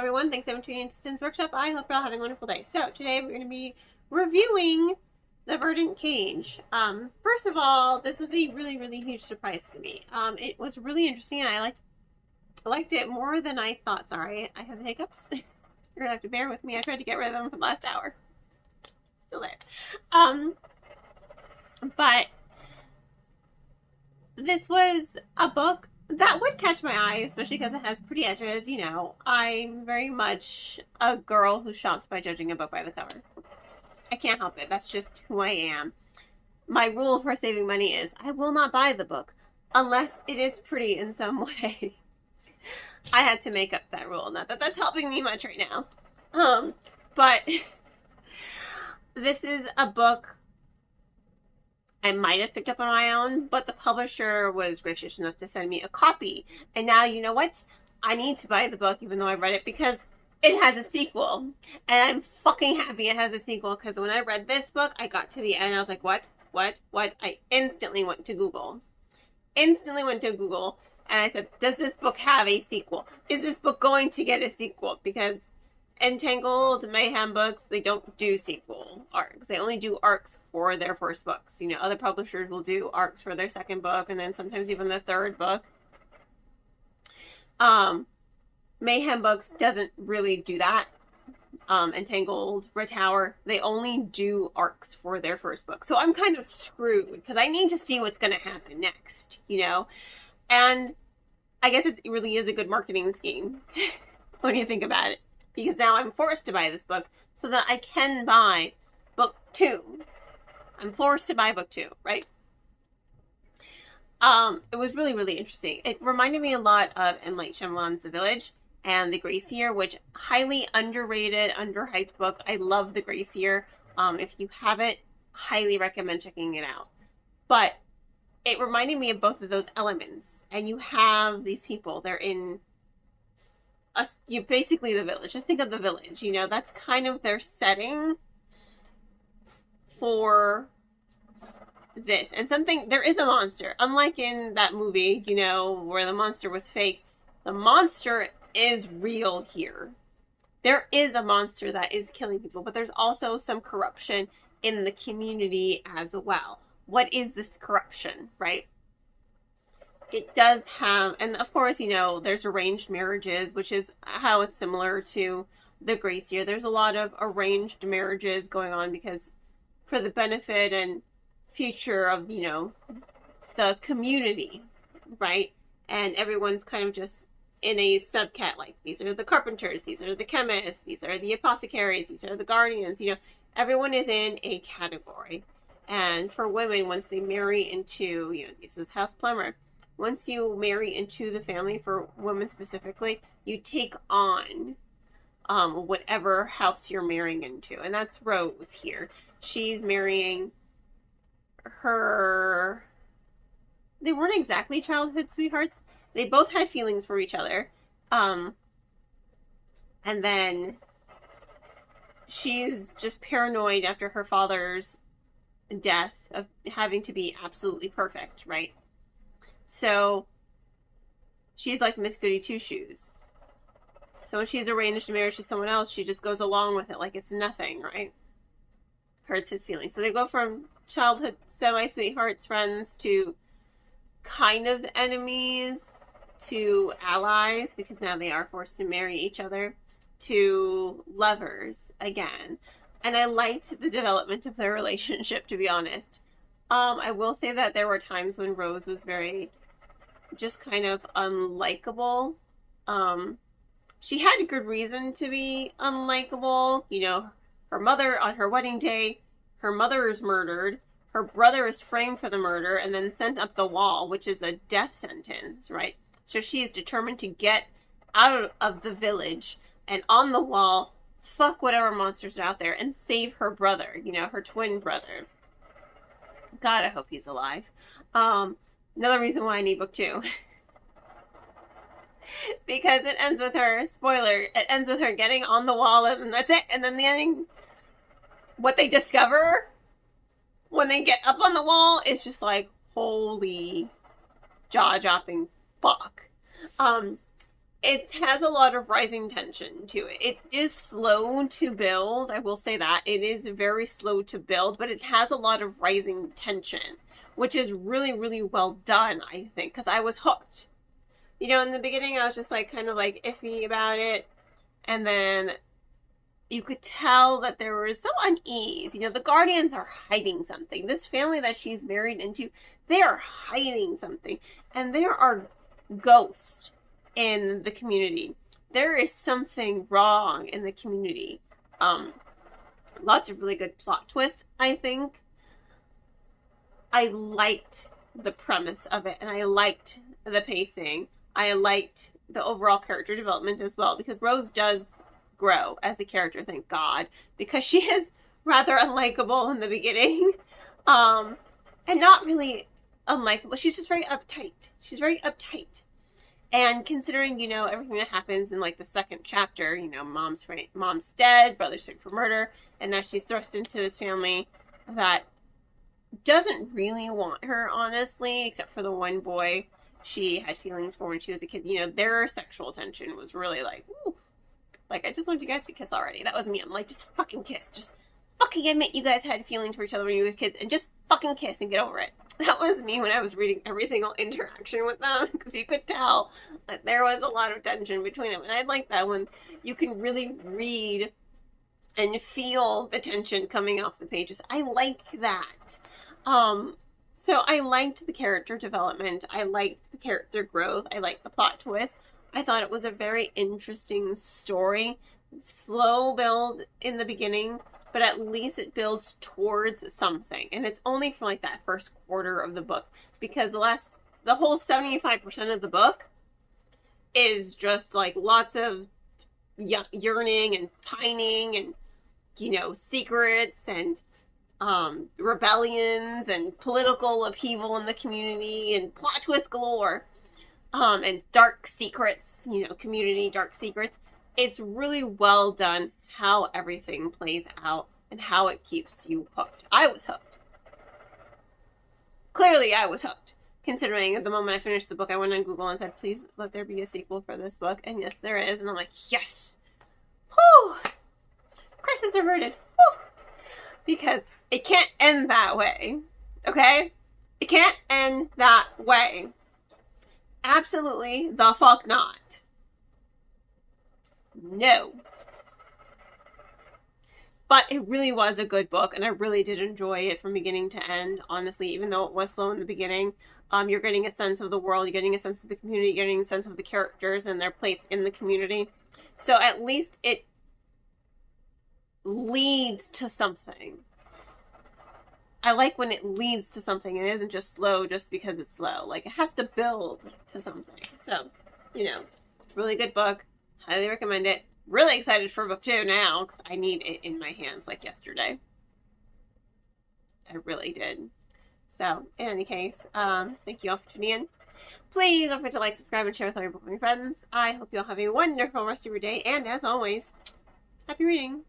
everyone, thanks for tuning into Sim's Workshop. I hope you're all having a wonderful day. So today we're going to be reviewing the Verdant Cage. First of all, this was a really huge surprise to me. It was really interesting and I liked it more than I thought. Sorry, I have hiccups. You're going to have to bear with me. I tried to get rid of them from last hour. Still there. But this was a book that would catch my eye, especially because it has pretty edges. You know, I'm very much a girl who shops by judging a book by the cover. I can't help it. That's just who I am. My rule for saving money is I will not buy the book unless it is pretty in some way. I had to make up that rule. Not that that's helping me much right now. But this is a book I might have picked up on my own, but the publisher was gracious enough to send me a copy. And now, you know what? I need to buy the book even though I read it because it has a sequel. And I'm fucking happy it has a sequel because when I read this book, I got to the end and I was like, what? I instantly went to Google. And I said, does this book have a sequel? Is this book going to get a sequel? Because Entangled Mayhem books, they don't do sequel arcs. They only do arcs for their first books. You know, other publishers will do arcs for their second book and then sometimes even the third book. Mayhem books doesn't really do that. Entangled, Tower, they only do arcs for their first book. So I'm kind of screwed because I need to see what's going to happen next, you know? And I guess it really is a good marketing scheme when you think about it. Because now I'm forced to buy this book so that I can buy book 2. I'm forced to buy book 2, right? It was really interesting. It reminded me a lot of M. Night Shyamalan's The Village and The Gracier, which highly underrated, underhyped book. I love The Gracier. If you haven't, highly recommend checking it out. But it reminded me of both of those elements. And you have these people, they're in you basically the village. Just think of the village, you know, that's kind of their setting for this. And there is a monster. Unlike in that movie, you know, where the monster was fake, the monster is real here. There is a monster that is killing people, but there's also some corruption in the community as well. What is this corruption, right? It does have, and of course, you know, there's arranged marriages, which is how it's similar to The Gracier. There's a lot of arranged marriages going on because for the benefit and future of, you know, the community, right? And everyone's kind of just in a subcat, like these are the carpenters, these are the chemists, these are the apothecaries, these are the guardians, you know, everyone is in a category. And for women, once they marry into, you know, this is House Plumber. Once you marry into the family, for women specifically, you take on whatever house you're marrying into. And that's Rose here. She's marrying her... They weren't exactly childhood sweethearts. They both had feelings for each other. And then she's just paranoid after her father's death of having to be absolutely perfect, right? So she's like Miss Goody Two-Shoes. So when she's arranged to marry to someone else, she just goes along with it like it's nothing, right? Hurts his feelings. So they go from childhood semi-sweethearts, friends, to kind of enemies, to allies, because now they are forced to marry each other, to lovers again. And I liked the development of their relationship, to be honest. I will say that there were times when Rose was very just kind of unlikable. She had a good reason to be unlikable. You know, her mother, on her wedding day, her mother is murdered. Her brother is framed for the murder and then sent up the wall, which is a death sentence, right? So she is determined to get out of the village and on the wall, fuck whatever monsters are out there and save her brother, you know, her twin brother. God, I hope he's alive. Another reason why I need book 2. Because it ends with her, spoiler, it ends with her getting on the wall and that's it. And then the ending, what they discover when they get up on the wall is just like, holy jaw-dropping fuck. It has a lot of rising tension to it. It is slow to build, I will say that. It is very slow to build, but it has a lot of rising tension, which is really, really well done, I think, because I was hooked. You know, in the beginning, I was just like kind of like iffy about it, and then you could tell that there was some unease. You know, the Guardians are hiding something. This family that she's married into, they are hiding something, and there are ghosts in the community. There is something wrong in the community. Lots of really good plot twists, I think. I liked the premise of it, and I liked the pacing. I liked the overall character development as well, because Rose does grow as a character, thank God, because she is rather unlikable in the beginning. And not really unlikable. She's just very uptight. She's very uptight. And considering, you know, everything that happens in, like, the second chapter, you know, mom's dead, brother's framed for murder, and now she's thrust into this family that doesn't really want her, honestly, except for the one boy she had feelings for when she was a kid. You know, their sexual tension was really like, ooh, like, I just want you guys to kiss already. That was me. I'm like, just fucking kiss. Just fucking admit you guys had feelings for each other when you were kids, and just fucking kiss and get over it. That was me when I was reading every single interaction with them, because you could tell that there was a lot of tension between them. And I like that when you can really read and feel the tension coming off the pages. I like that. So I liked the character development. I liked the character growth. I liked the plot twist. I thought it was a very interesting story. Slow build in the beginning, but at least it builds towards something. And it's only for like that first quarter of the book, because the whole 75% of the book is just like lots of yearning and pining and, you know, secrets and rebellions and political upheaval in the community and plot twist galore, and dark secrets, you know, community dark secrets. It's really well done how everything plays out and how it keeps you hooked. I was hooked. Clearly, I was hooked. Considering at the moment I finished the book, I went on Google and said, please let there be a sequel for this book. And yes, there is. And I'm like, yes! Whew! Crisis averted. Whew! Because it can't end that way. Okay? It can't end that way. Absolutely the fuck not. No. But it really was a good book, and I really did enjoy it from beginning to end, honestly, even though it was slow in the beginning. You're getting a sense of the world, you're getting a sense of the community, you're getting a sense of the characters and their place in the community. So at least it leads to something. I like when it leads to something and isn't just slow just because it's slow. Like, it has to build to something. So, you know, really good book. Highly recommend it. Really excited for book 2 now, because I need it in my hands like yesterday. I really did. So, in any case, thank you all for tuning in. Please don't forget to like, subscribe, and share with all your book friends. I hope you all have a wonderful rest of your day, and as always, happy reading!